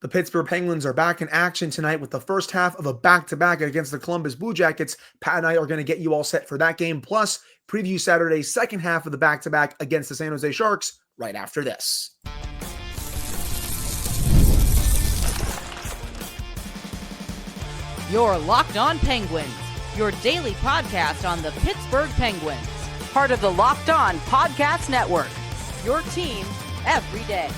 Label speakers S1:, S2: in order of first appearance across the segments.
S1: The Pittsburgh Penguins are back in action tonight with the first half of a back-to-back against the Columbus Blue Jackets. Pat and I are going to get you all set for that game, plus preview Saturday's second half of the back-to-back against the San Jose Sharks right after this.
S2: You're Locked On Penguins, your daily podcast on the Pittsburgh Penguins, part of the Locked On Podcast Network, your team every day.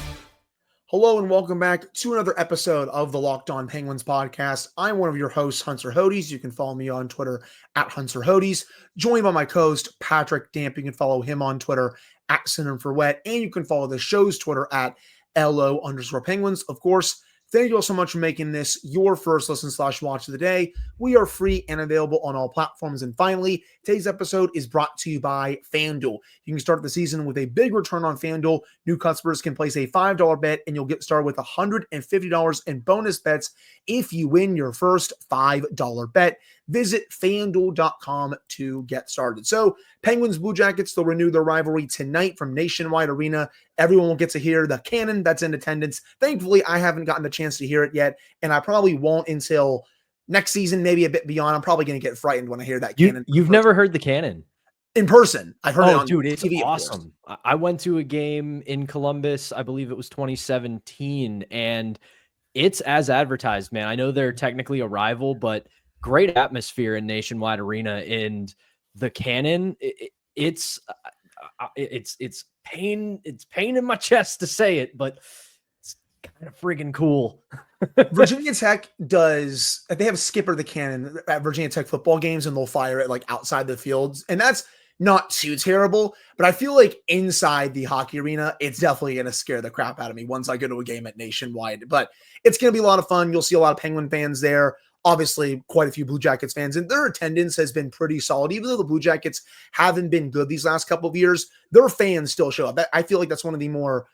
S1: Hello and welcome back to another episode of the Locked On Penguins podcast. I'm one of your hosts, Hunter Hodes. You can follow me on Twitter at Hunter Hodes. Joined by my co-host, Patrick Damp. You can follow him on Twitter at Synonym for Wet. And you can follow the show's Twitter at LO_Penguins. Of course, thank you all so much for making this your first listen/watch of the day. We are free and available on all platforms. And finally, today's episode is brought to you by FanDuel. You can start the season with a big return on FanDuel. New customers can place a $5 bet and you'll get started with $150 in bonus bets if you win your first $5 bet. Visit FanDuel.com to get started. So, Penguins Blue Jackets, they'll renew their rivalry tonight from Nationwide Arena. Everyone will get to hear the cannon that's in attendance. Thankfully, I haven't gotten the chance to hear it yet, and I probably won't until next season, maybe a bit beyond. I'm probably going to get frightened when I hear that cannon.
S3: You've never heard the cannon?
S1: In person. I've heard it on
S3: dude, it's
S1: TV,
S3: awesome. I went to a game in Columbus, I believe it was 2017, and it's as advertised, man. I know they're technically a rival, but great atmosphere in Nationwide Arena, and the cannon, it's pain in my chest to say it, but it's kind of friggin' cool.
S1: Virginia Tech does, they have a skipper the cannon at Virginia Tech football games, and they'll fire it like outside the fields, and that's not too terrible, but I feel like inside the hockey arena, it's definitely going to scare the crap out of me once I go to a game at Nationwide. But it's going to be a lot of fun. You'll see a lot of Penguin fans there. Obviously, quite a few Blue Jackets fans, and their attendance has been pretty solid. Even though the Blue Jackets haven't been good these last couple of years, their fans still show up. I feel like that's one of the more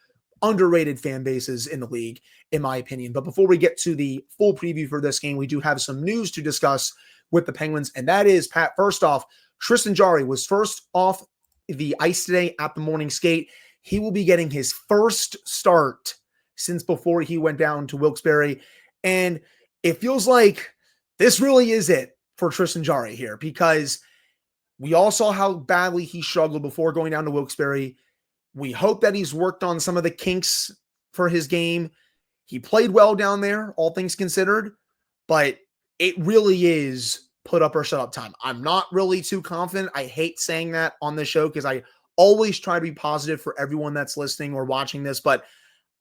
S1: underrated fan bases in the league, in my opinion. But before we get to the full preview for this game, we do have some news to discuss with the Penguins, and that is, Pat, first off, Tristan Jarry was first off the ice today at the morning skate. He will be getting his first start since before he went down to Wilkes-Barre, and it feels like this really is it for Tristan Jarry here, because we all saw how badly he struggled before going down to Wilkes-Barre. We hope that he's worked on some of the kinks for his game. He played well down there, all things considered, but it really is put up or shut up time. I'm not really too confident. I hate saying that on the show because I always try to be positive for everyone that's listening or watching this, but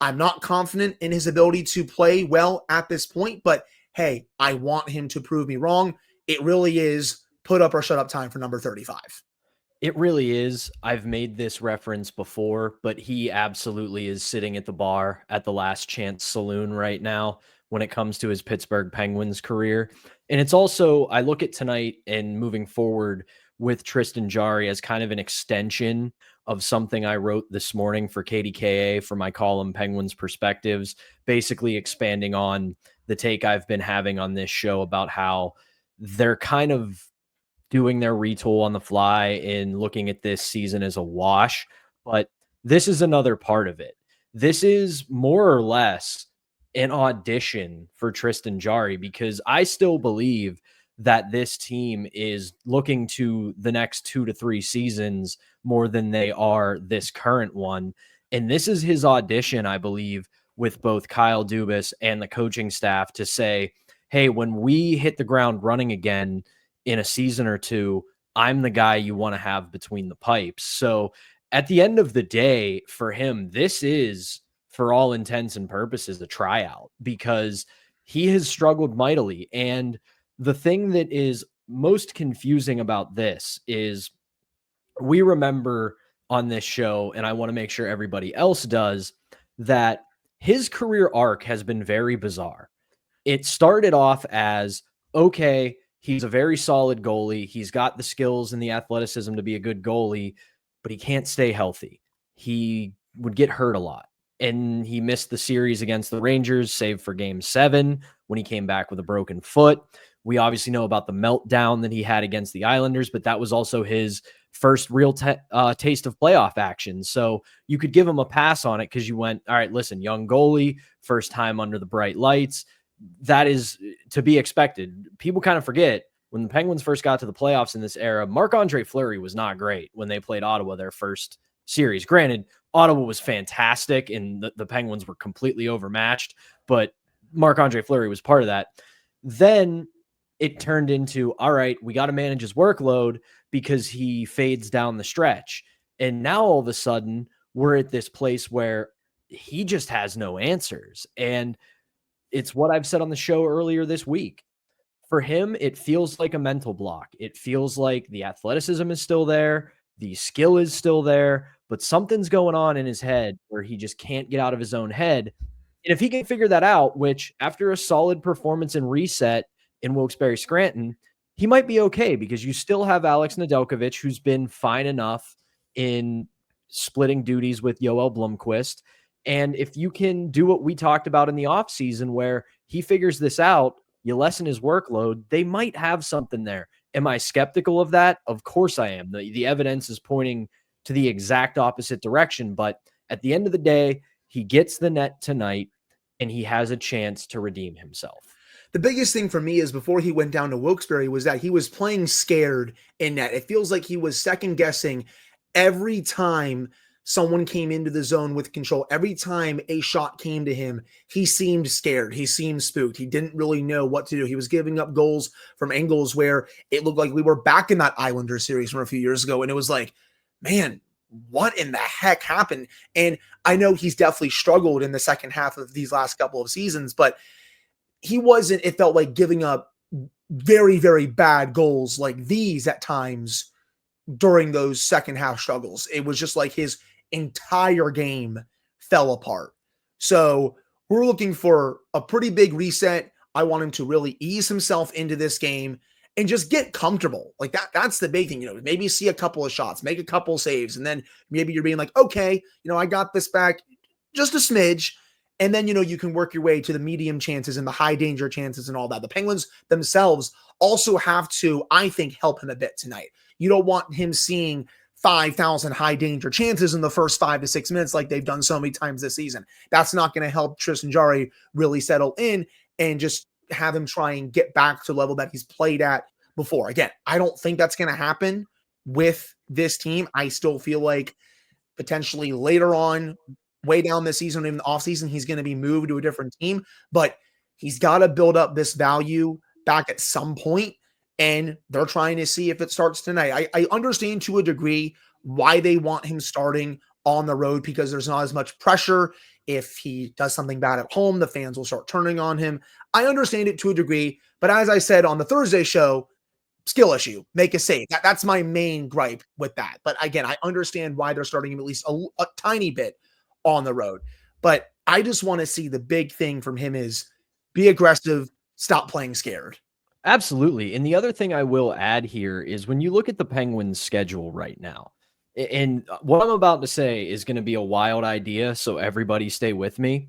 S1: I'm not confident in his ability to play well at this point. But hey, I want him to prove me wrong. It really is put up or shut up time for number 35.
S3: It really is. I've made this reference before, but he absolutely is sitting at the bar at the Last Chance Saloon right now when it comes to his Pittsburgh Penguins career. And it's also, I look at tonight and moving forward with Tristan Jarry as kind of an extension of something I wrote this morning for KDKA for my column Penguins Perspectives, basically expanding on the take I've been having on this show about how they're kind of doing their retool on the fly and looking at this season as a wash. But this is another part of it. This is more or less an audition for Tristan Jarry, because I still believe that this team is looking to the next 2 to 3 seasons more than they are this current one. And this is his audition, I believe, with both Kyle Dubas and the coaching staff to say, hey, when we hit the ground running again in a season or two, I'm the guy you want to have between the pipes. So at the end of the day, for him, this is, for all intents and purposes, a tryout, because he has struggled mightily. And the thing that is most confusing about this is we remember on this show, and I want to make sure everybody else does, that his career arc has been very bizarre. It started off as, okay, he's a very solid goalie. He's got the skills and the athleticism to be a good goalie, but he can't stay healthy. He would get hurt a lot. And he missed the series against the Rangers, save for Game 7 when he came back with a broken foot. We obviously know about the meltdown that he had against the Islanders, but that was also his first real taste of playoff action. So you could give him a pass on it because you went, all right, listen, young goalie, first time under the bright lights. That is to be expected. People kind of forget when the Penguins first got to the playoffs in this era, Marc-Andre Fleury was not great when they played Ottawa their first series. Granted, Ottawa was fantastic and the Penguins were completely overmatched, but Marc-Andre Fleury was part of that. Then it turned into, all right, we got to manage his workload because he fades down the stretch. And now all of a sudden we're at this place where he just has no answers. And it's what I've said on the show earlier this week. For him, it feels like a mental block. It feels like the athleticism is still there. The skill is still there, but something's going on in his head where he just can't get out of his own head. And if he can figure that out, which after a solid performance and reset in Wilkes-Barre Scranton, he might be okay because you still have Alex Nedeljkovic, who's been fine enough in splitting duties with Yoel Blomqvist. And if you can do what we talked about in the offseason where he figures this out, you lessen his workload, they might have something there. Am I skeptical of that? Of course I am. The evidence is pointing to the exact opposite direction. But at the end of the day, he gets the net tonight and he has a chance to redeem himself.
S1: The biggest thing for me is before he went down to Wilkes-Barre was that he was playing scared in net. It feels like he was second guessing every time someone came into the zone with control. Every time a shot came to him, he seemed scared. He seemed spooked. He didn't really know what to do. He was giving up goals from angles where it looked like we were back in that Islander series from a few years ago. And it was like, man, what in the heck happened? And I know he's definitely struggled in the second half of these last couple of seasons, but he wasn't, it felt like, giving up very, very bad goals like these at times during those second half struggles. It was just like his entire game fell apart. So we're looking for a pretty big reset. I want him to really ease himself into this game and just get comfortable. Like that's the big thing, maybe see a couple of shots, make a couple saves. And then maybe you're being like, okay, I got this back just a smidge. And then, you can work your way to the medium chances and the high danger chances and all that. The Penguins themselves also have to, I think, help him a bit tonight. You don't want him seeing 5,000 high danger chances in the first 5 to 6 minutes like they've done so many times this season. That's not going to help Tristan Jarry really settle in and just have him try and get back to the level that he's played at before. Again, I don't think that's going to happen with this team. I still feel like potentially later on, way down this season, in the offseason, he's going to be moved to a different team, but he's got to build up this value back at some point. And they're trying to see if it starts tonight. I understand to a degree why they want him starting on the road because there's not as much pressure. If he does something bad at home, the fans will start turning on him. I understand it to a degree, but as I said on the Thursday show, skill issue, make a save. That's my main gripe with that. But again, I understand why they're starting him at least a tiny bit on the road. But I just want to see the big thing from him is be aggressive, stop playing scared.
S3: Absolutely. And the other thing I will add here is when you look at the Penguins' schedule right now, and what I'm about to say is going to be a wild idea, so everybody stay with me.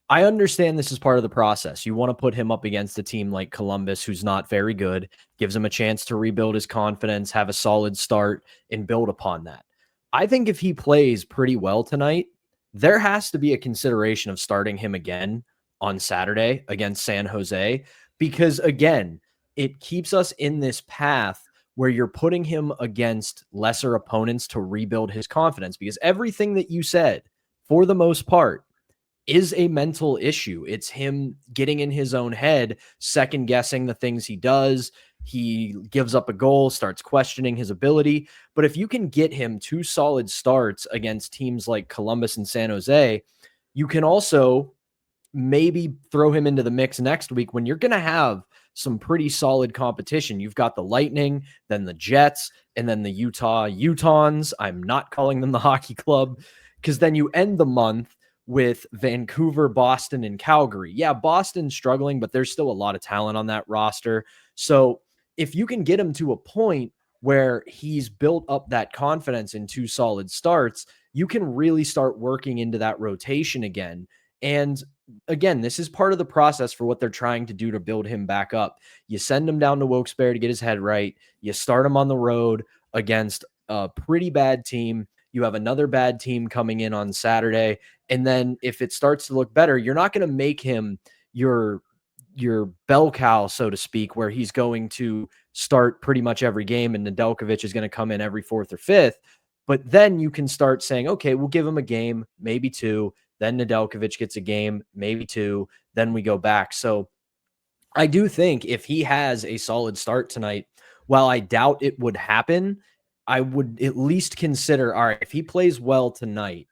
S3: I understand this is part of the process. You want to put him up against a team like Columbus, who's not very good, gives him a chance to rebuild his confidence, have a solid start, and build upon that. I think if he plays pretty well tonight, there has to be a consideration of starting him again on Saturday against San Jose. Because again, it keeps us in this path where you're putting him against lesser opponents to rebuild his confidence. Because everything that you said, for the most part, is a mental issue. It's him getting in his own head, second guessing the things he does. He gives up a goal, starts questioning his ability. But if you can get him 2 solid starts against teams like Columbus and San Jose, you can also maybe throw him into the mix next week when you're going to have some pretty solid competition. You've got the Lightning, then the Jets, and then the Utah Utahns. I'm not calling them the hockey club because then you end the month with Vancouver, Boston, and Calgary. Yeah, Boston's struggling, but there's still a lot of talent on that roster. So if you can get him to a point where he's built up that confidence in 2 solid starts, you can really start working into that rotation again. And again, this is part of the process for what they're trying to do to build him back up. You send him down to Wilkes-Barre to get his head right. You start him on the road. against a pretty bad team. You have another bad team coming in on Saturday. And then if it starts to look better, you're not going to make him your bell cow, so to speak, where he's going to start pretty much every game and Nedeljkovic is going to come in every fourth or fifth. But then you can start saying, okay, we'll give him a game, maybe two. Then Nedeljkovic gets a game, maybe two. Then we go back. So I do think if he has a solid start tonight, while I doubt it would happen, I would at least consider, all right, if he plays well tonight,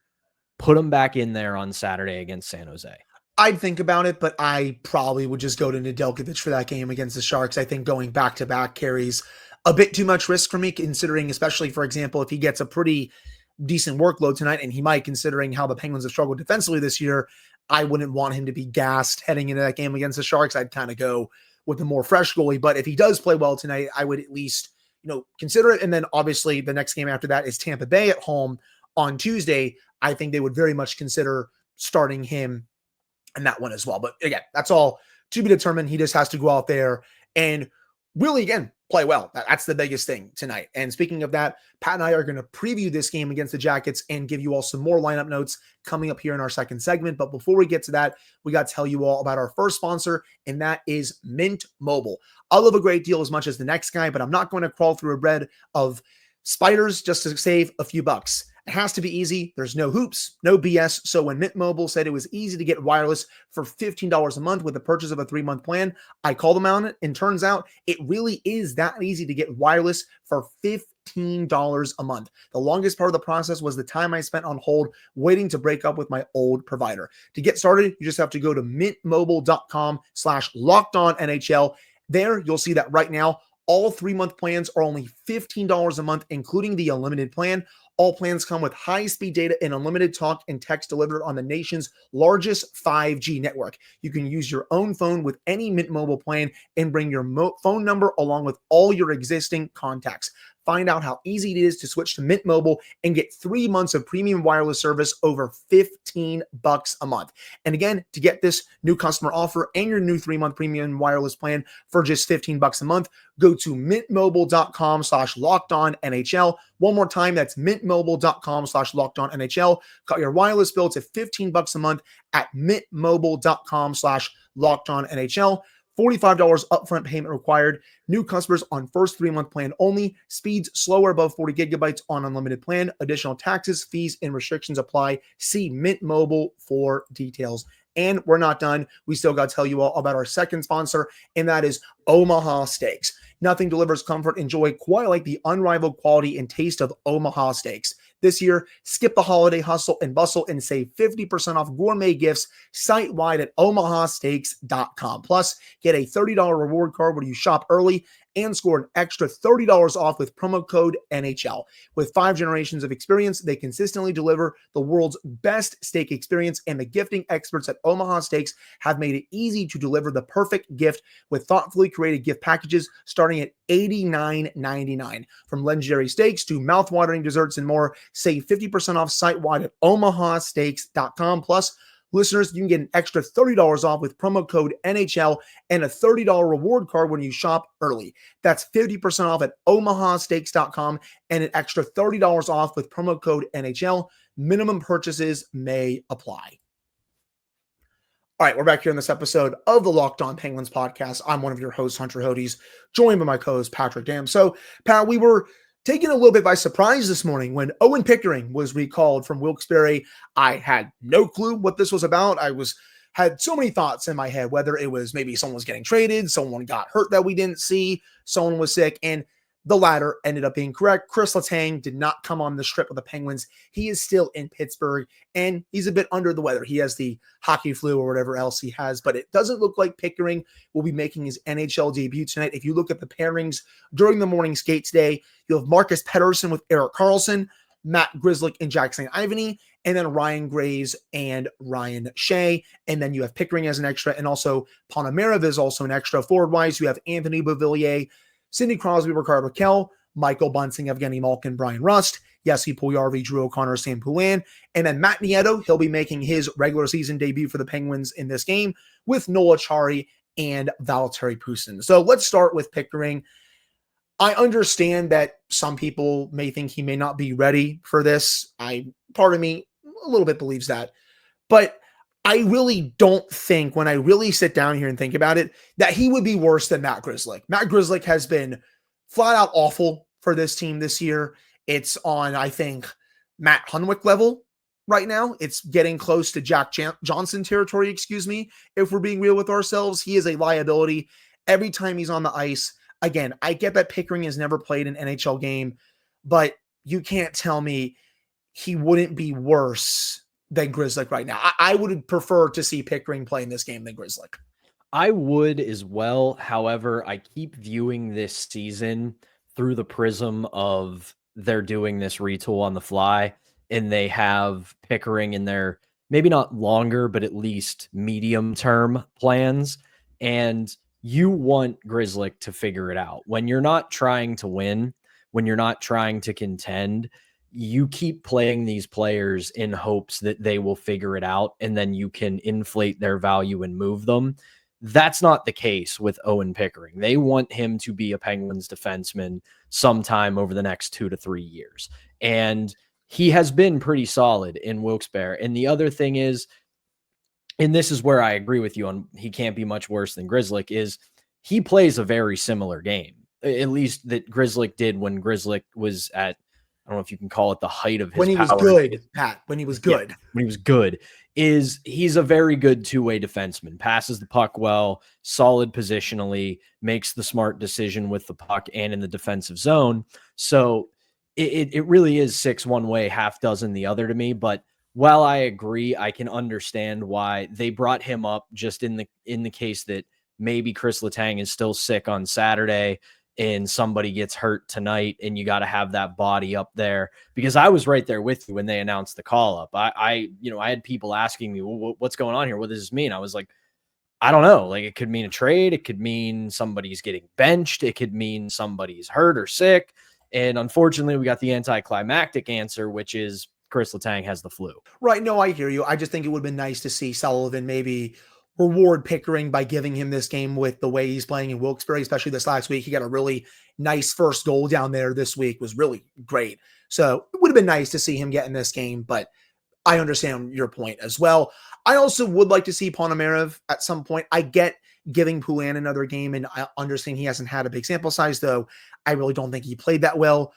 S3: put him back in there on Saturday against San Jose.
S1: I'd think about it, but I probably would just go to Nedeljkovic for that game against the Sharks. I think going back-to-back carries a bit too much risk for me, considering, especially, for example, if he gets a pretty decent workload tonight, and he might, considering how the Penguins have struggled defensively this year, I wouldn't want him to be gassed heading into that game against the Sharks. I'd kind of go with a more fresh goalie. But if he does play well tonight, I would at least, consider it. And then obviously the next game after that is Tampa Bay at home on Tuesday. I think they would very much consider starting him in that one as well. But again, that's all to be determined. He just has to go out there and really, again, play well. That's the biggest thing tonight. And speaking of that, Pat and I are going to preview this game against the Jackets and give you all some more lineup notes coming up here in our second segment. But before we get to that, we got to tell you all about our first sponsor, and that is Mint Mobile. I love a great deal as much as the next guy, but I'm not going to crawl through a bed of spiders just to save a few bucks. It has to be easy. There's no hoops, no BS. So when Mint Mobile said it was easy to get wireless for $15 a month with the purchase of a 3-month plan, I called them on it, and turns out it really is that easy to get wireless for $15 a month. The longest part of the process was the time I spent on hold waiting to break up with my old provider. To get started, you just have to go to mintmobile.com/LockedOnNHL. There, you'll see that right now, all 3-month plans are only $15 a month, including the unlimited plan. All plans come with high-speed data and unlimited talk and text delivered on the nation's largest 5G network. You can use your own phone with any Mint Mobile plan and bring your phone number along with all your existing contacts. Find out how easy it is to switch to Mint Mobile and get 3 months of premium wireless service over $15 a month. And again, to get this new customer offer and your new 3-month premium wireless plan for just $15 a month, go to mintmobile.com/LockedOnNHL. One more time, that's mintmobile.com/LockedOnNHL. Cut your wireless bill to $15 a month at mintmobile.com/LockedOnNHL. $45 upfront payment required. New customers on first 3-month plan only. Speeds slower above 40 gigabytes on unlimited plan. Additional taxes, fees, and restrictions apply. See Mint Mobile for details. And we're not done. We still got to tell you all about our second sponsor, and that is Omaha Steaks. Nothing delivers comfort and joy quite like the unrivaled quality and taste of Omaha Steaks. This year, skip the holiday hustle and bustle and save 50% off gourmet gifts site-wide at omahasteaks.com. Plus, get a $30 reward card when you shop early and score an extra $30 off with promo code NHL. With 5 generations of experience, they consistently deliver the world's best steak experience, and the gifting experts at Omaha Steaks have made it easy to deliver the perfect gift with thoughtfully created gift packages starting at $89.99. From legendary steaks to mouth-watering desserts and more, save 50% off site-wide at omahasteaks.com. Plus, listeners, you can get an extra $30 off with promo code NHL and a $30 reward card when you shop early. That's 50% off at omahasteaks.com and an extra $30 off with promo code NHL. Minimum purchases may apply. All right, we're back here in this episode of the Locked On Penguins podcast. I'm one of your hosts, Hunter Hodes, joined by my co-host, Patrick Dam. So, Pat, we were taken a little bit by surprise this morning when Owen Pickering was recalled from Wilkes-Barre. I had no clue what this was about. Had so many thoughts in my head, whether it was maybe someone was getting traded, someone got hurt that we didn't see, someone was sick, and the latter ended up being correct. Chris Letang did not come on the trip with the Penguins. He is still in Pittsburgh, and he's a bit under the weather. He has the hockey flu or whatever else he has, but it doesn't look like Pickering will be making his NHL debut tonight. If you look at the pairings during the morning skate today, you have Marcus Pettersson with Erik Karlsson, Matt Grzelcyk and Jack St. Ivany, and then Ryan Graves and Ryan Shea. And then you have Pickering as an extra, and also Ponomarev is also an extra. Forward-wise, you have Anthony Beauvillier, Sidney Crosby, Ricardo Rakell, Michael Bunting, Evgeny Malkin, Brian Rust, Jesse Puljujarvi, Drew O'Connor, Sam Poulin, and then Matt Nieto. He'll be making his regular season debut for the Penguins in this game with Noel Acciari and Valtteri Pustin. So let's start with Pickering. I understand that some people may think he may not be ready for this. Part of me a little bit believes that, but I really don't think, when I really sit down here and think about it, that he would be worse than Matt Grzelcyk. Matt Grzelcyk has been flat out awful for this team this year. It's on, I think, Matt Hunwick level right now. It's getting close to Jack Johnson territory, excuse me. If we're being real with ourselves, he is a liability every time he's on the ice. Again, I get that Pickering has never played an NHL game, but you can't tell me he wouldn't be worse than Grzelcyk right now. I would prefer to see Pickering play in this game than Grzelcyk.
S3: I would as well. However, I keep viewing this season through the prism of they're doing this retool on the fly, and they have Pickering in their maybe not longer, but at least medium term plans. And you want Grzelcyk to figure it out. When you're not trying to win, when you're not trying to contend, you keep playing these players in hopes that they will figure it out, and then you can inflate their value and move them. That's not the case with Owen Pickering. They want him to be a Penguins defenseman sometime over the next 2 to 3 years. And he has been pretty solid in Wilkes-Barre. And the other thing is, and this is where I agree with you on he can't be much worse than Grzelcyk, is he plays a very similar game, at least that Grzelcyk did when Grzelcyk was at, I don't know if you can call it the height of his
S1: when he
S3: power.
S1: was good, Pat, when he was good.
S3: Yeah, when he was good, he's a very good two-way defenseman, passes the puck well, solid positionally, makes the smart decision with the puck and in the defensive zone. So it really is 6 one way, half dozen the other to me. But while I agree, I can understand why they brought him up just in the case that maybe Chris Letang is still sick on Saturday and somebody gets hurt tonight, and you got to have that body up there. Because I was right there with you when they announced the call up. I had people asking me, well, what's going on here? What does this mean? I was like, I don't know. Like, it could mean a trade. It could mean somebody's getting benched. It could mean somebody's hurt or sick. And unfortunately, we got the anticlimactic answer, which is Chris Letang has the flu.
S1: Right. No, I hear you. I just think it would have been nice to see Sullivan maybe reward Pickering by giving him this game with the way he's playing in Wilkes-Barre, especially this last week. He got a really nice first goal down there this week, was really great. So it would have been nice to see him get in this game, but I understand your point as well. I also would like to see Ponomarev at some point. I get giving Poulin another game, and I understand he hasn't had a big sample size, though I really don't think he played that well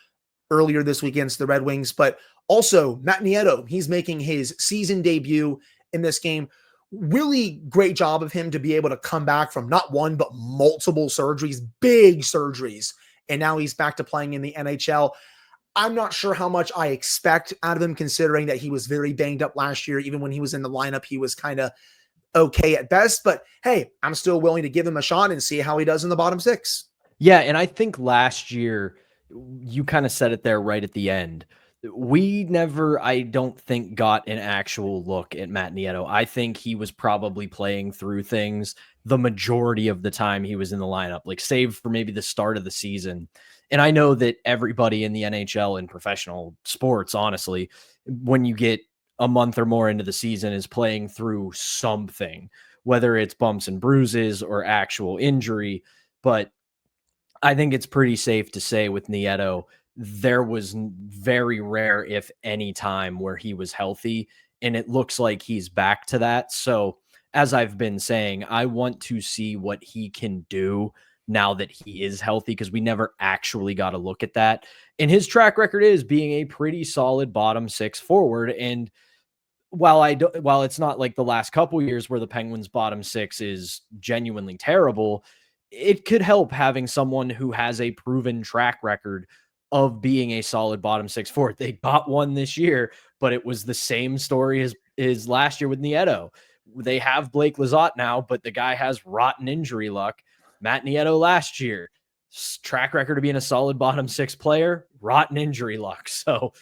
S1: earlier this week against the Red Wings. But also Matt Nieto, he's making his season debut in this game. Really great job of him to be able to come back from not one, but multiple surgeries, big surgeries. And now he's back to playing in the NHL. I'm not sure how much I expect out of him, considering that he was very banged up last year. Even when he was in the lineup, he was kind of okay at best. But hey, I'm still willing to give him a shot and see how he does in the bottom 6.
S3: Yeah, and I think last year, you kind of said it there right at the end. We never, I don't think, got an actual look at Matt Nieto. I think he was probably playing through things the majority of the time he was in the lineup, like save for maybe the start of the season. And I know that everybody in the NHL and professional sports, honestly, when you get a month or more into the season, is playing through something, whether it's bumps and bruises or actual injury. But I think it's pretty safe to say with Nieto, there was very rare, if any, time where he was healthy, and it looks like he's back to that. So as I've been saying, I want to see what he can do now that he is healthy, because we never actually got a look at that. And his track record is being a pretty solid bottom 6 forward. And while it's not like the last couple years where the Penguins bottom 6 is genuinely terrible, it could help having someone who has a proven track record of being a solid bottom 6 forward. They got one this year, but it was the same story as last year with Nieto. They have Blake Lizotte now, but the guy has rotten injury luck. Matt Nieto last year, track record of being a solid bottom 6 player, rotten injury luck. So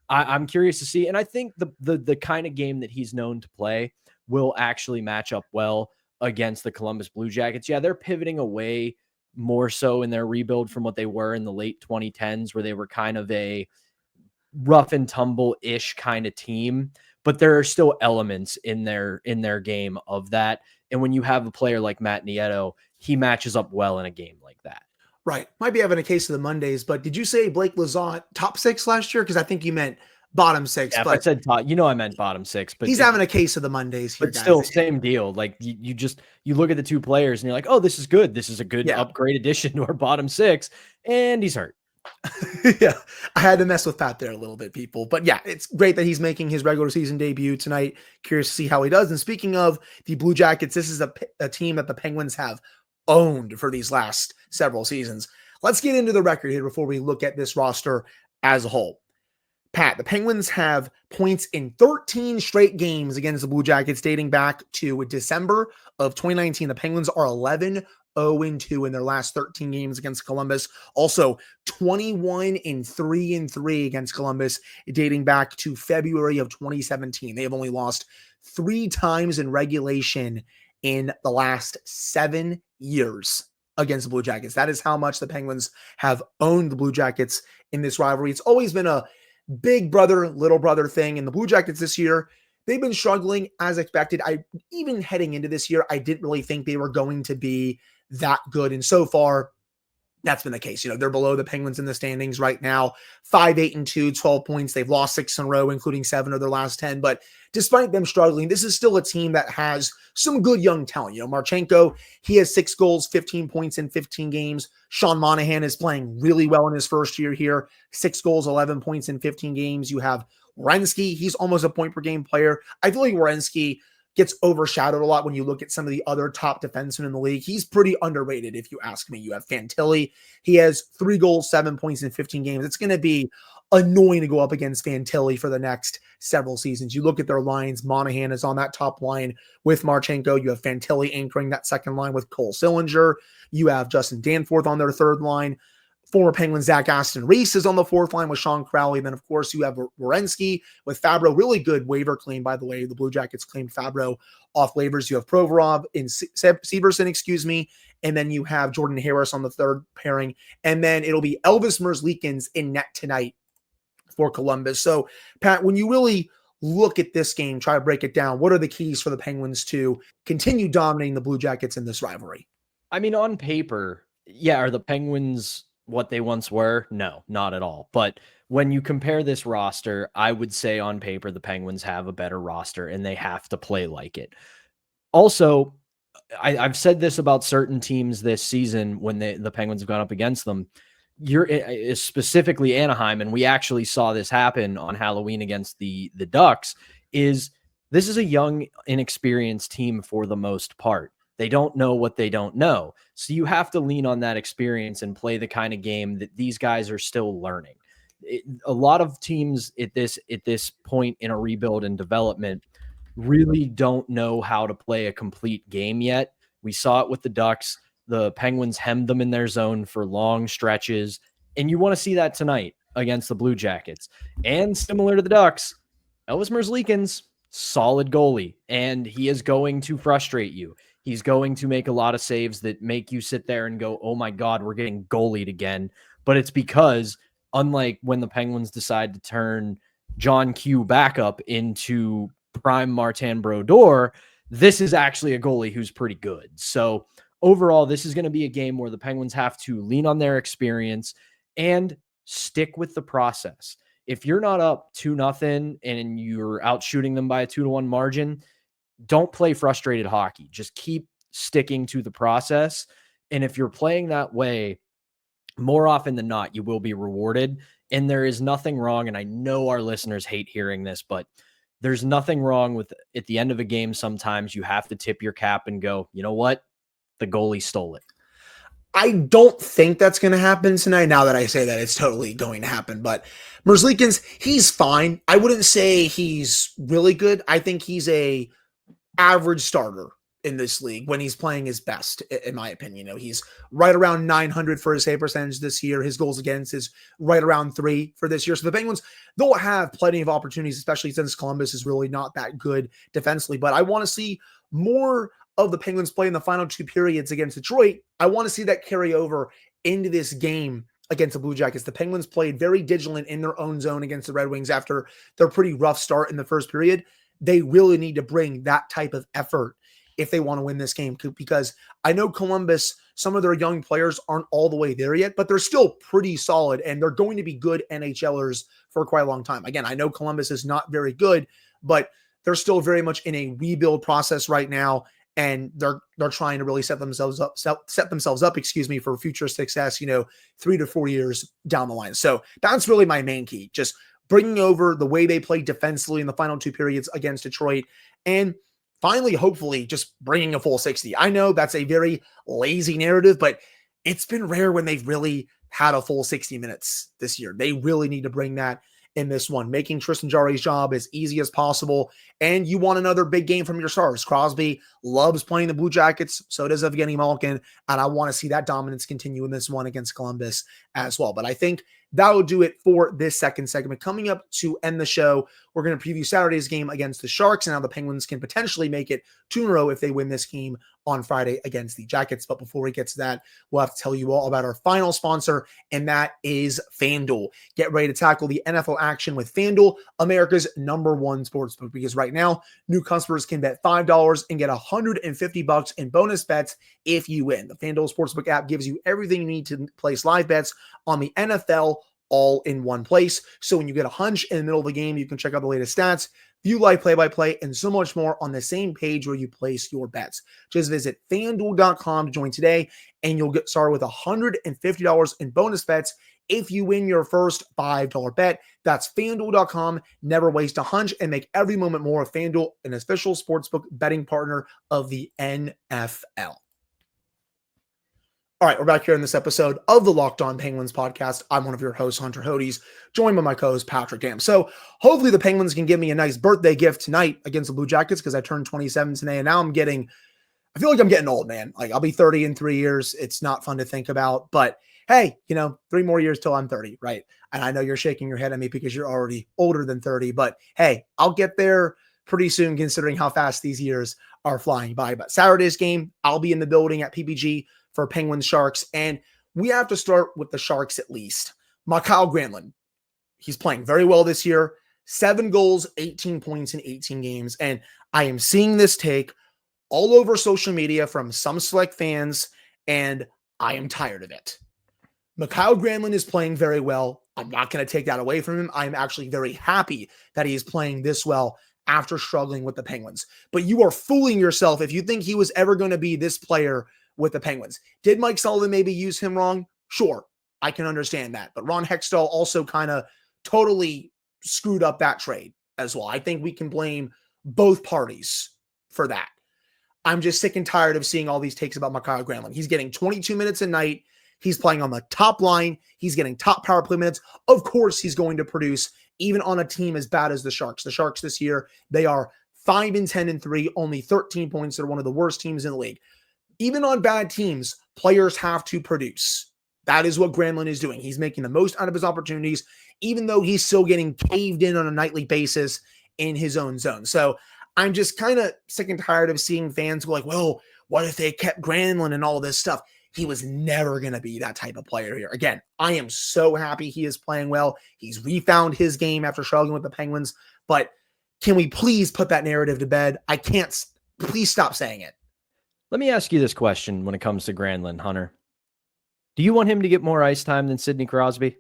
S3: I'm curious to see. And I think the kind of game that he's known to play will actually match up well against the Columbus Blue Jackets. Yeah, they're pivoting away more so in their rebuild from what they were in the late 2010s, where they were kind of a rough and tumble-ish kind of team, but there are still elements in their game of that. And when you have a player like Matt Nieto, he matches up well in a game like that.
S1: Right. Might be having a case of the Mondays, but did you say Blake Lizotte top 6 last year? Because I think you meant bottom 6.
S3: Yeah, if
S1: but
S3: I said top, I meant bottom 6, but
S1: he's having a case of the Mondays here,
S3: but
S1: guys.
S3: still same deal. Like you look at the two players and you're like, oh, this is good. This is a good upgrade addition to our bottom 6, and he's hurt.
S1: Yeah, I had to mess with Pat there a little bit, people. But yeah, it's great that he's making his regular season debut tonight. Curious to see how he does. And speaking of the Blue Jackets, this is a team that the Penguins have owned for these last several seasons. Let's get into the record here before we look at this roster as a whole. Pat, the Penguins have points in 13 straight games against the Blue Jackets dating back to December of 2019. The Penguins are 11-0-2 in their last 13 games against Columbus. Also, 21-3-3 against Columbus dating back to February of 2017. They have only lost 3 times in regulation in the last 7 years against the Blue Jackets. That is how much the Penguins have owned the Blue Jackets in this rivalry. It's always been a big brother, little brother thing. And the Blue Jackets this year, they've been struggling as expected. Even heading into this year, I didn't really think they were going to be that good. And so far, that's been the case. They're below the Penguins in the standings right now, 5-8-2, 12 points. They've lost 6 in a row, including 7 of their last 10. But despite them struggling, this is still a team that has some good young talent. Marchenko, he has 6 goals, 15 points in 15 games. Sean Monahan is playing really well in his first year here, 6 goals, 11 points in 15 games. You have Werenski, he's almost a point per game player. I feel like Werenski gets overshadowed a lot when you look at some of the other top defensemen in the league. He's pretty underrated, if you ask me. You have Fantilli. He has 3 goals, 7 points in 15 games. It's going to be annoying to go up against Fantilli for the next several seasons. You look at their lines. Monahan is on that top line with Marchenko. You have Fantilli anchoring that second line with Cole Sillinger. You have Justin Danforth on their third line. Former Penguin Zach Aston Reese is on the fourth line with Sean Crowley. Then, of course, you have Werenski with Fabro. Really good waiver claim, by the way. The Blue Jackets claimed Fabro off waivers. You have Provorov in Severson, and then you have Jordan Harris on the third pairing. And then it'll be Elvis Merzlikins in net tonight for Columbus. So, Pat, when you really look at this game, try to break it down, what are the keys for the Penguins to continue dominating the Blue Jackets in this rivalry?
S3: I mean, on paper, are the Penguins what they once were? No, not at all. But when you compare this roster, I would say on paper, the Penguins have a better roster and they have to play like it. Also, I've said this about certain teams this season when the Penguins have gone up against them. Specifically Anaheim, and we actually saw this happen on Halloween against the Ducks, this is a young, inexperienced team for the most part. They don't know what they don't know. So you have to lean on that experience and play the kind of game that these guys are still learning. A lot of teams at this point in a rebuild and development really don't know how to play a complete game yet. We saw it with the Ducks. The Penguins hemmed them in their zone for long stretches, and you want to see that tonight against the Blue Jackets. And similar to the Ducks, Elvis Merzlikins, solid goalie, and he is going to frustrate you. He's going to make a lot of saves that make you sit there and go, oh my God, we're getting goalied again. But it's because, unlike when the Penguins decide to turn John Q backup into prime Martin Brodeur, this is actually a goalie who's pretty good. So overall, this is going to be a game where the Penguins have to lean on their experience and stick with the process. If you're not up 2-0 and you're out shooting them by a 2-1 margin, don't play frustrated hockey. Just keep sticking to the process. And if you're playing that way, more often than not, you will be rewarded. And there is nothing wrong. And I know our listeners hate hearing this, but there's nothing wrong with at the end of a game. Sometimes you have to tip your cap and go, you know what? The goalie stole it.
S1: I don't think that's going to happen tonight. Now that I say that, it's totally going to happen. But Merzlikins, he's fine. I wouldn't say he's really good. I think he's a average starter in this league when he's playing his best, in my opinion. He's right around 900 for his save percentage this year. His goals against is right around 3 for this year. So the Penguins, they'll have plenty of opportunities, especially since Columbus is really not that good defensively. But I want to see more of the Penguins play in the final 2 periods against Detroit. I want to see that carry over into this game against the Blue Jackets. The Penguins played very vigilant in their own zone against the Red Wings after their pretty rough start in the first period. They really need to bring that type of effort if they want to win this game, because I know Columbus, some of their young players aren't all the way there yet, but they're still pretty solid and they're going to be good NHLers for quite a long time. Again, I know Columbus is not very good, but they're still very much in a rebuild process right now. And they're trying to really set themselves up, for future success, 3 to 4 years down the line. So that's really my main key, just bringing over the way they played defensively in the final 2 periods against Detroit. And finally, hopefully, just bringing a full 60. I know that's a very lazy narrative, but it's been rare when they've really had a full 60 minutes this year. They really need to bring that in this one, making Tristan Jarry's job as easy as possible. And you want another big game from your stars. Crosby loves playing the Blue Jackets. So does Evgeny Malkin. And I want to see that dominance continue in this one against Columbus as well. But I think that will do it for this second segment. Coming up to end the show, we're going to preview Saturday's game against the Sharks and how the Penguins can potentially make it 2 in a row if they win this game on Friday against the Jackets. But before we get to that, we'll have to tell you all about our final sponsor, and that is FanDuel. Get ready to tackle the NFL action with FanDuel, America's #1 sportsbook, because right now, new customers can bet $5 and get $150 in bonus bets if you win. The FanDuel Sportsbook app gives you everything you need to place live bets on the NFL all in one place. So when you get a hunch in the middle of the game, you can check out the latest stats, view live play-by-play, and so much more on the same page where you place your bets. Just visit FanDuel.com to join today, and you'll get started with $150 in bonus bets if you win your first $5 bet. That's FanDuel.com. Never waste a hunch and make every moment more of FanDuel, an official sportsbook betting partner of the NFL. All right, we're back here in this episode of the Locked On Penguins podcast. I'm one of your hosts, Hunter Hodes, joined by my co-host, Patrick Dam. So hopefully the Penguins can give me a nice birthday gift tonight against the Blue Jackets, because I turned 27 today, and now I feel like I'm getting old, man. Like, I'll be 30 in 3 years. It's not fun to think about, but hey, 3 more years till I'm 30, right? And I know you're shaking your head at me because you're already older than 30, but hey, I'll get there pretty soon considering how fast these years are flying by. But Saturday's game, I'll be in the building at PPG for Penguins Sharks, and we have to start with the Sharks at least. Mikael Granlund, he's playing very well this year. 7 goals, 18 points in 18 games, and I am seeing this take all over social media from some select fans, and I am tired of it. Mikael Granlund is playing very well. I'm not going to take that away from him. I'm actually very happy that he is playing this well after struggling with the Penguins. But you are fooling yourself if you think he was ever going to be this player with the Penguins. Did Mike Sullivan maybe use him wrong? Sure, I can understand that. But Ron Hextall also kind of totally screwed up that trade as well. I think we can blame both parties for that. I'm just sick and tired of seeing all these takes about Mikael Granlund. He's getting 22 minutes a night. He's playing on the top line. He's getting top power play minutes. Of course, he's going to produce even on a team as bad as the Sharks. The Sharks this year, they are 5-10-3, only 13 points. They're one of the worst teams in the league. Even on bad teams, players have to produce. That is what Granlund is doing. He's making the most out of his opportunities, even though he's still getting caved in on a nightly basis in his own zone. So I'm just kind of sick and tired of seeing fans go like, well, what if they kept Granlund and all this stuff? He was never going to be that type of player here. Again, I am so happy he is playing well. He's refound his game after struggling with the Penguins. But can we please put that narrative to bed? I can't. Please stop saying it.
S3: Let me ask you this question when it comes to Granlund, Hunter. Do you want him to get more ice time than Sidney Crosby?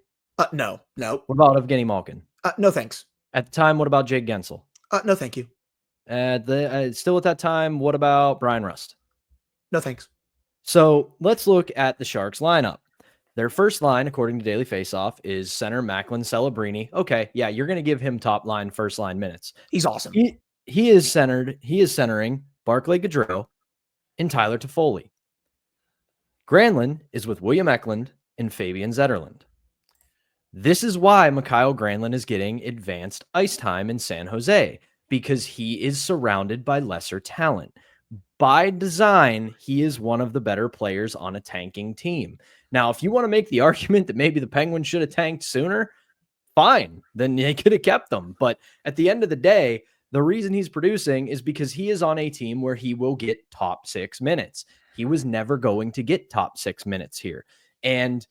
S1: No.
S3: What about Evgeny Malkin?
S1: No, thanks.
S3: At the time, what about Jake Gensel?
S1: No, thank you.
S3: Still at that time, what about Brian Rust?
S1: No, thanks.
S3: So let's look at the Sharks lineup. Their first line, according to Daily Faceoff, is center Macklin Celebrini. Okay, yeah, you're going to give him top line, first line minutes.
S1: He's awesome.
S3: He is centering Barclay Gaudreau and Tyler Toffoli. Granlund is with William Eklund and Fabian Zetterlund. This is why Mikael Granlund is getting advanced ice time in San Jose, because he is surrounded by lesser talent. By design, he is one of the better players on a tanking team. Now, if you want to make the argument that maybe the Penguins should have tanked sooner, fine, then they could have kept them. But at the end of the day, the reason he's producing is because he is on a team where he will get top 6 minutes. He was never going to get top 6 minutes here. And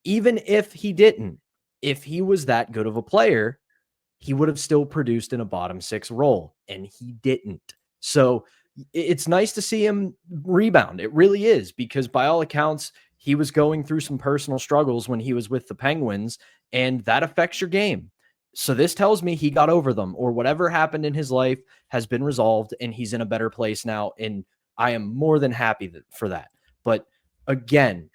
S3: even if he didn't, if he was that good of a player, he would have still produced in a bottom 6 role, and he didn't. So it's nice to see him rebound. It really is, because by all accounts, he was going through some personal struggles when he was with the Penguins, and that affects your game. So this tells me he got over them, or whatever happened in his life has been resolved and he's in a better place now. And I am more than happy for that. But again,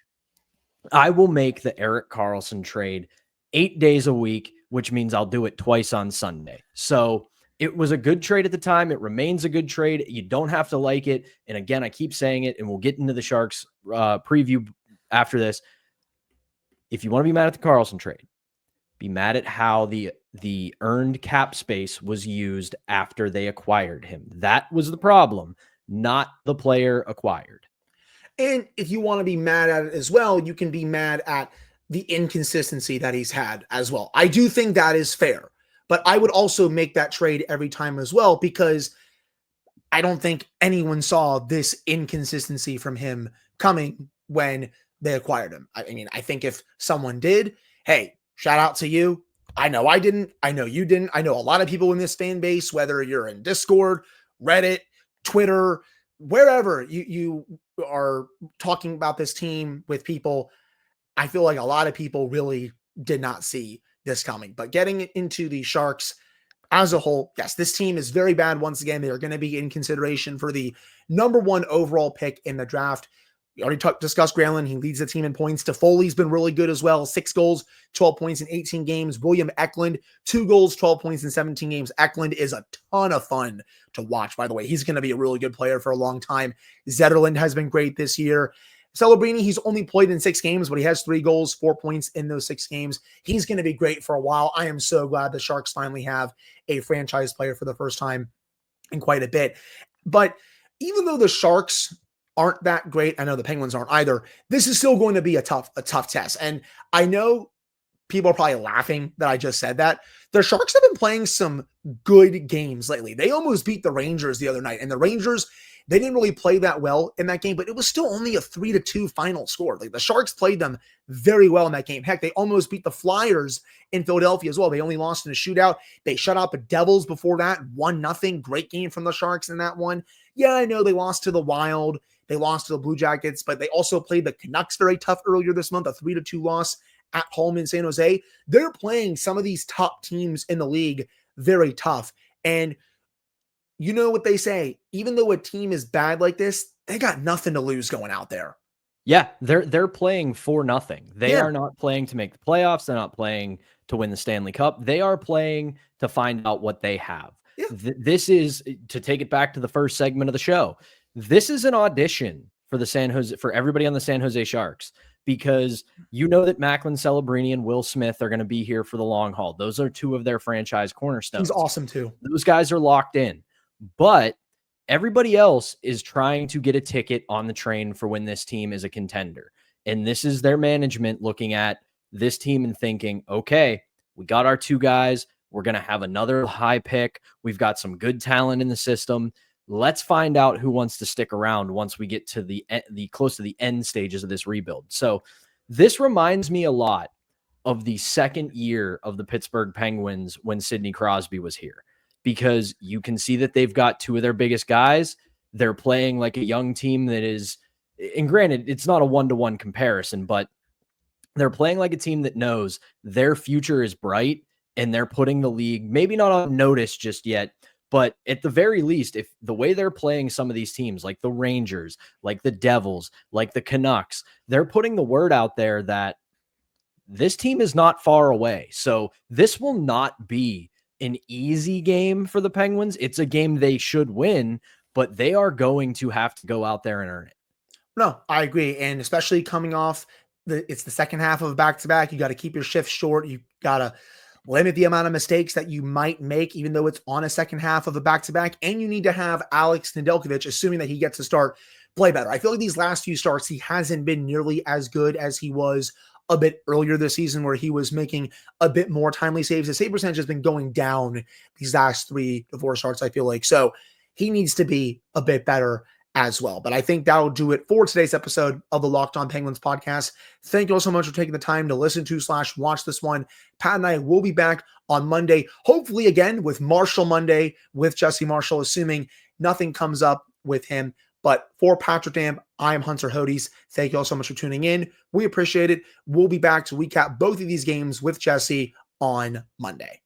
S3: I will make the Erik Karlsson trade 8 days a week, which means I'll do it twice on Sunday. So it was a good trade at the time. It remains a good trade. You don't have to like it. And again, I keep saying it, and we'll get into the Sharks preview after this. If you want to be mad at the Karlsson trade, be mad at how the earned cap space was used after they acquired him. That was the problem, not the player acquired.
S1: And if you want to be mad at it as well, you can be mad at the inconsistency that he's had as well. I do think that is fair, but I would also make that trade every time as well, because I don't think anyone saw this inconsistency from him coming when they acquired him. I mean, I think if someone did, hey, shout out to you. I know I didn't. I know you didn't. I know a lot of people in this fan base, whether you're in Discord, Reddit, Twitter, wherever you are talking about this team with people, I feel like a lot of people really did not see this coming. But getting into the Sharks as a whole, yes, this team is very bad. Once again, they are going to be in consideration for the #1 overall pick in the draft. We already discussed Granlund. He leads the team in points. Toffoli's been really good as well. 6 goals, 12 points in 18 games. William Eklund, 2 goals, 12 points in 17 games. Eklund is a ton of fun to watch, by the way. He's going to be a really good player for a long time. Zetterlund has been great this year. Celebrini, he's only played in 6 games, but he has 3 goals, 4 points in those 6 games. He's going to be great for a while. I am so glad the Sharks finally have a franchise player for the first time in quite a bit. But even though the Sharks aren't that great, I know the Penguins aren't either, this is still going to be a tough test. And I know people are probably laughing that I just said that. The Sharks have been playing some good games lately. They almost beat the Rangers the other night, and the Rangers, they didn't really play that well in that game, but it was still only a 3-2 final score. Like, the Sharks played them very well in that game. Heck, they almost beat the Flyers in Philadelphia as well. They only lost in a shootout. They shut out the Devils before that, 1-0. Great game from the Sharks in that one. Yeah, I know they lost to the Wild. They lost to the Blue Jackets, but they also played the Canucks very tough earlier this month, a 3-2 loss at home in San Jose. They're playing some of these top teams in the league very tough. And you know what they say, even though a team is bad like this, they got nothing to lose going out there.
S3: Yeah, they're playing for nothing. They are not playing to make the playoffs. They're not playing to win the Stanley Cup. They are playing to find out what they have. Yeah. This is, to take it back to the first segment of the show, this is an audition for everybody on the San Jose Sharks, because you know that Macklin Celebrini and Will Smith are going to be here for the long haul. Those are 2 of their franchise cornerstones.
S1: He's awesome too.
S3: Those guys are locked in, but everybody else is trying to get a ticket on the train for when this team is a contender. And this is their management looking at this team and thinking, okay, we got our 2 guys. We're going to have another high pick. We've got some good talent in the system. Let's find out who wants to stick around once we get to the close to the end stages of this rebuild. So this reminds me a lot of the second year of the Pittsburgh Penguins when Sidney Crosby was here, because you can see that they've got 2 of their biggest guys. They're playing like a young team that is, and granted, it's not a 1-to-1 comparison, but they're playing like a team that knows their future is bright, and they're putting the league maybe not on notice just yet, but at the very least, if the way they're playing some of these teams, like the Rangers, like the Devils, like the Canucks, they're putting the word out there that this team is not far away. So this will not be an easy game for the Penguins. It's a game they should win, but they are going to have to go out there and earn it.
S1: No, I agree. And especially coming off, it's the second half of a back-to-back. You got to keep your shifts short. You got to limit the amount of mistakes that you might make, even though it's on a second half of a back-to-back. And you need to have Alex Nedeljkovic, assuming that he gets to start, play better. I feel like these last few starts, he hasn't been nearly as good as he was a bit earlier this season, where he was making a bit more timely saves. The save percentage has been going down these last 3 to 4 starts, I feel like. So he needs to be a bit better as well. But I think that'll do it for today's episode of the Locked On Penguins podcast. Thank you all so much for taking the time to listen to / watch this one. Pat and I will be back on Monday, hopefully again with Marshall Monday with Jesse Marshall, assuming nothing comes up with him. But for Patrick Dam, I am Hunter Hodes. Thank you all so much for tuning in. We appreciate it. We'll be back to recap both of these games with Jesse on Monday.